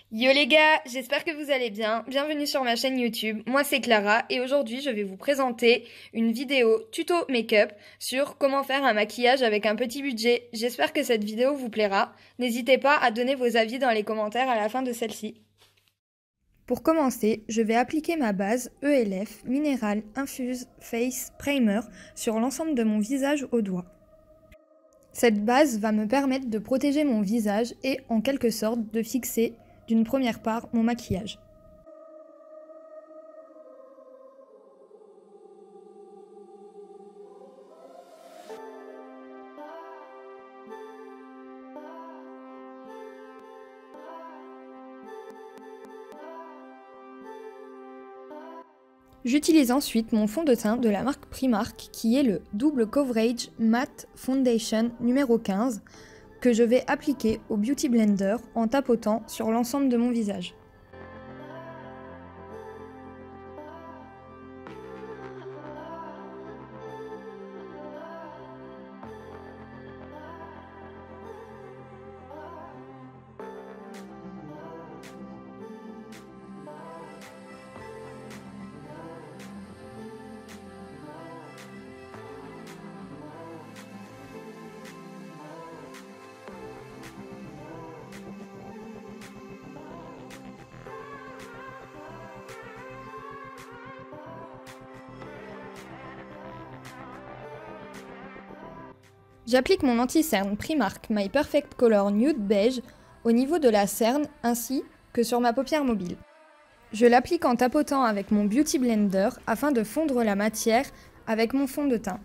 Yo les gars, j'espère que vous allez bien. Bienvenue sur ma chaîne YouTube. Moi c'est Clara et aujourd'hui je vais vous présenter une vidéo tuto make-up sur comment faire un maquillage avec un petit budget. J'espère que cette vidéo vous plaira. N'hésitez pas à donner vos avis dans les commentaires à la fin de celle-ci. Pour commencer, je vais appliquer ma base ELF Mineral Infuse Face Primer sur l'ensemble de mon visage au doigt. Cette base va me permettre de protéger mon visage et en quelque sorte de fixer d'une première part mon maquillage. J'utilise ensuite mon fond de teint de la marque Primark qui est le Double Coverage Matte Foundation numéro 15 que je vais appliquer au Beauty Blender en tapotant sur l'ensemble de mon visage. J'applique mon anti-cerne Primark My Perfect Color Nude Beige au niveau de la cerne ainsi que sur ma paupière mobile. Je l'applique en tapotant avec mon Beauty Blender afin de fondre la matière avec mon fond de teint.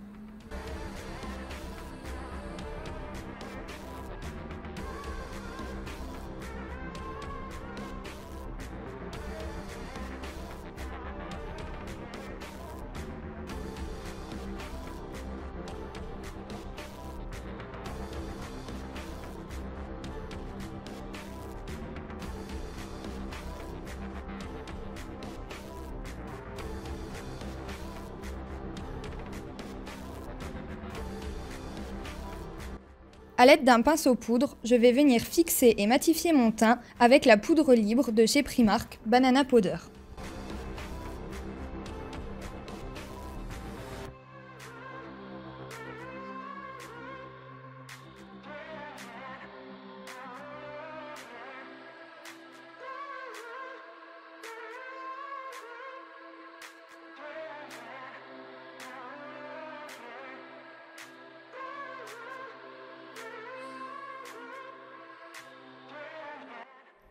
A l'aide d'un pinceau poudre, je vais venir fixer et matifier mon teint avec la poudre libre de chez Primark Banana Powder.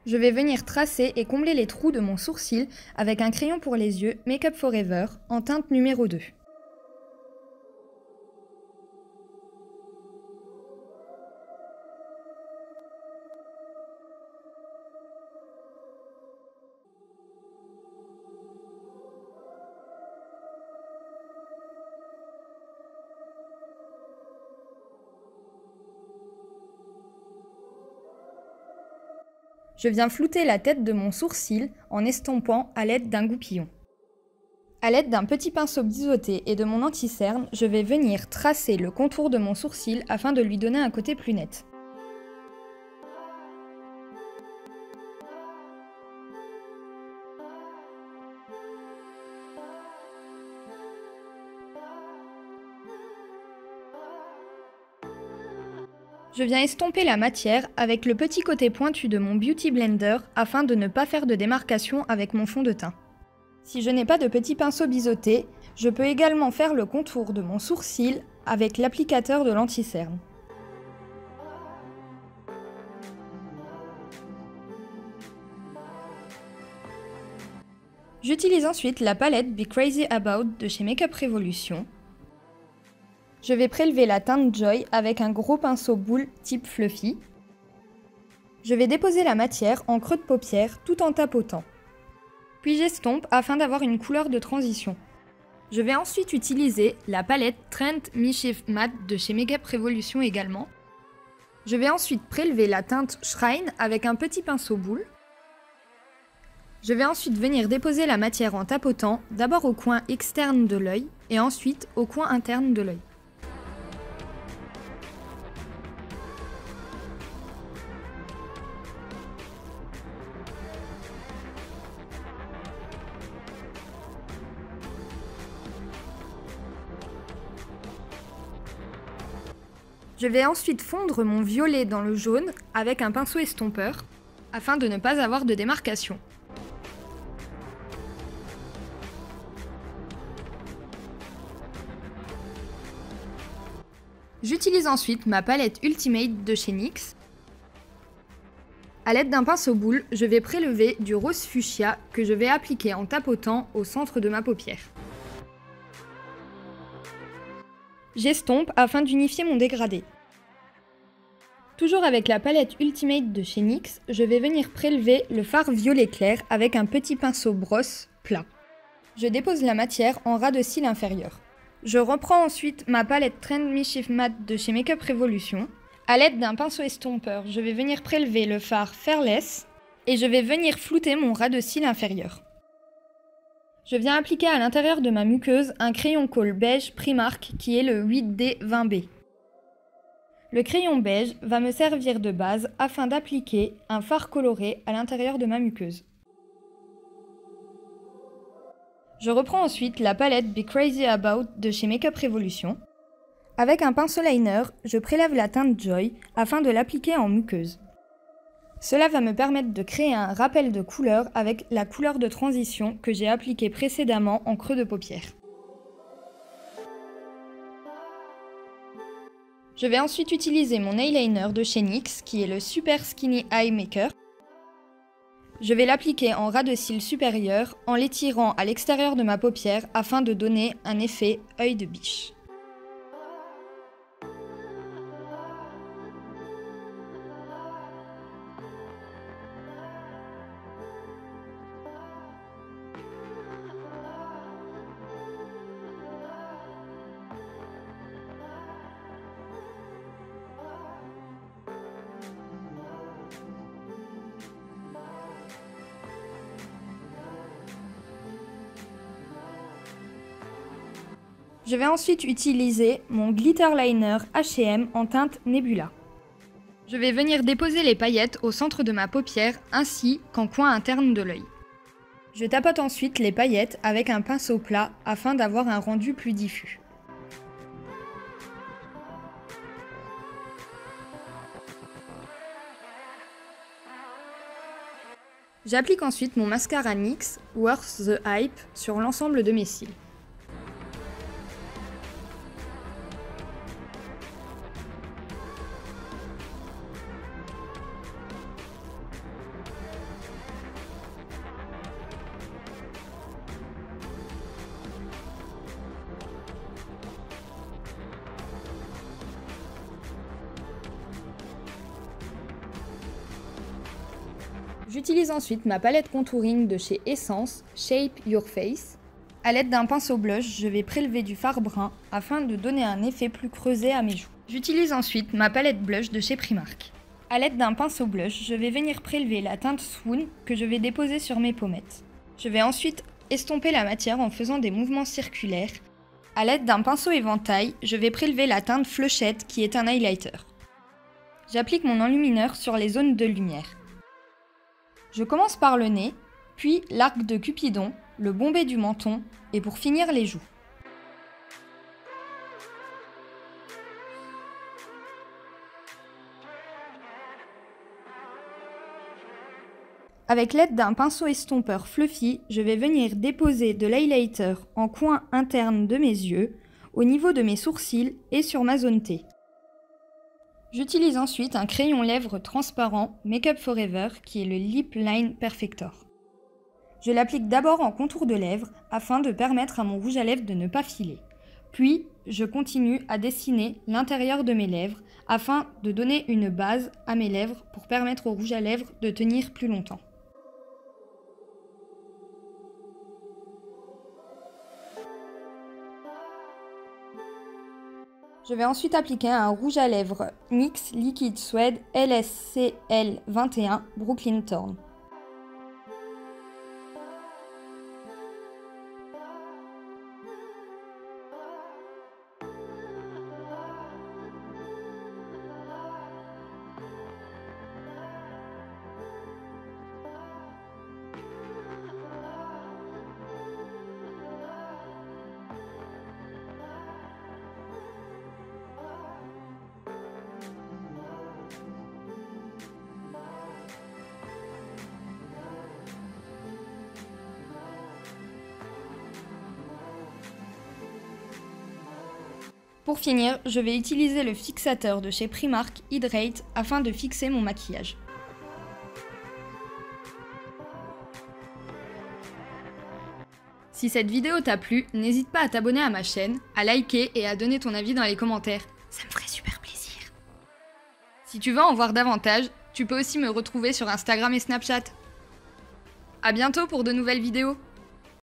Je vais venir tracer et combler les trous de mon sourcil avec un crayon pour les yeux Make Up Forever en teinte numéro 2. Je viens flouter la tête de mon sourcil en estompant à l'aide d'un goupillon. A l'aide d'un petit pinceau biseauté et de mon anti-cerne, je vais venir tracer le contour de mon sourcil afin de lui donner un côté plus net. Je viens estomper la matière avec le petit côté pointu de mon Beauty Blender afin de ne pas faire de démarcation avec mon fond de teint. Si je n'ai pas de petit pinceau biseauté, je peux également faire le contour de mon sourcil avec l'applicateur de l'anti-cerne. J'utilise ensuite la palette Be Crazy About de chez Make Up Revolution. Je vais prélever la teinte Joy avec un gros pinceau boule type fluffy. Je vais déposer la matière en creux de paupière tout en tapotant. Puis j'estompe afin d'avoir une couleur de transition. Je vais ensuite utiliser la palette Trend Mischief Matte de chez Make Up Revolution également. Je vais ensuite prélever la teinte Shrine avec un petit pinceau boule. Je vais ensuite venir déposer la matière en tapotant, d'abord au coin externe de l'œil et ensuite au coin interne de l'œil. Je vais ensuite fondre mon violet dans le jaune avec un pinceau estompeur afin de ne pas avoir de démarcation. J'utilise ensuite ma palette Ultimate de chez NYX. A l'aide d'un pinceau boule, je vais prélever du rose fuchsia que je vais appliquer en tapotant au centre de ma paupière. J'estompe afin d'unifier mon dégradé. Toujours avec la palette Ultimate de chez NYX, je vais venir prélever le fard violet clair avec un petit pinceau brosse plat. Je dépose la matière en ras de cils inférieur. Je reprends ensuite ma palette Trend Mischief Matte de chez Makeup Revolution. A l'aide d'un pinceau estompeur, je vais venir prélever le fard Fairless et je vais venir flouter mon ras de cils inférieur. Je viens appliquer à l'intérieur de ma muqueuse un crayon colle beige Primark qui est le 8D20B. Le crayon beige va me servir de base afin d'appliquer un fard coloré à l'intérieur de ma muqueuse. Je reprends ensuite la palette Be Crazy About de chez Makeup Revolution. Avec un pinceau liner, je prélève la teinte Joy afin de l'appliquer en muqueuse. Cela va me permettre de créer un rappel de couleur avec la couleur de transition que j'ai appliquée précédemment en creux de paupière. Je vais ensuite utiliser mon eyeliner de chez NYX qui est le Super Skinny Eye Maker. Je vais l'appliquer en ras de cils supérieur en l'étirant à l'extérieur de ma paupière afin de donner un effet œil de biche. Je vais ensuite utiliser mon glitter liner H&M en teinte Nebula. Je vais venir déposer les paillettes au centre de ma paupière ainsi qu'en coin interne de l'œil. Je tapote ensuite les paillettes avec un pinceau plat afin d'avoir un rendu plus diffus. J'applique ensuite mon mascara NYX Worth the Hype sur l'ensemble de mes cils. J'utilise ensuite ma palette contouring de chez Essence, Shape Your Face. A l'aide d'un pinceau blush, je vais prélever du fard brun afin de donner un effet plus creusé à mes joues. J'utilise ensuite ma palette blush de chez Primark. A l'aide d'un pinceau blush, je vais venir prélever la teinte Swoon que je vais déposer sur mes pommettes. Je vais ensuite estomper la matière en faisant des mouvements circulaires. A l'aide d'un pinceau éventail, je vais prélever la teinte Flushette qui est un highlighter. J'applique mon enlumineur sur les zones de lumière. Je commence par le nez, puis l'arc de Cupidon, le bombé du menton et pour finir les joues. Avec l'aide d'un pinceau estompeur fluffy, je vais venir déposer de l'highlighter en coin interne de mes yeux, au niveau de mes sourcils et sur ma zone T. J'utilise ensuite un crayon lèvres transparent Makeup Forever qui est le Lip Line Perfector. Je l'applique d'abord en contour de lèvres afin de permettre à mon rouge à lèvres de ne pas filer. Puis, je continue à dessiner l'intérieur de mes lèvres afin de donner une base à mes lèvres pour permettre au rouge à lèvres de tenir plus longtemps. Je vais ensuite appliquer un rouge à lèvres NYX Liquid Suede LSCL21 Brooklyn Thorn. Pour finir, je vais utiliser le fixateur de chez Primark Hydrate afin de fixer mon maquillage. Si cette vidéo t'a plu, n'hésite pas à t'abonner à ma chaîne, à liker et à donner ton avis dans les commentaires. Ça me ferait super plaisir. Si tu veux en voir davantage, tu peux aussi me retrouver sur Instagram et Snapchat. À bientôt pour de nouvelles vidéos.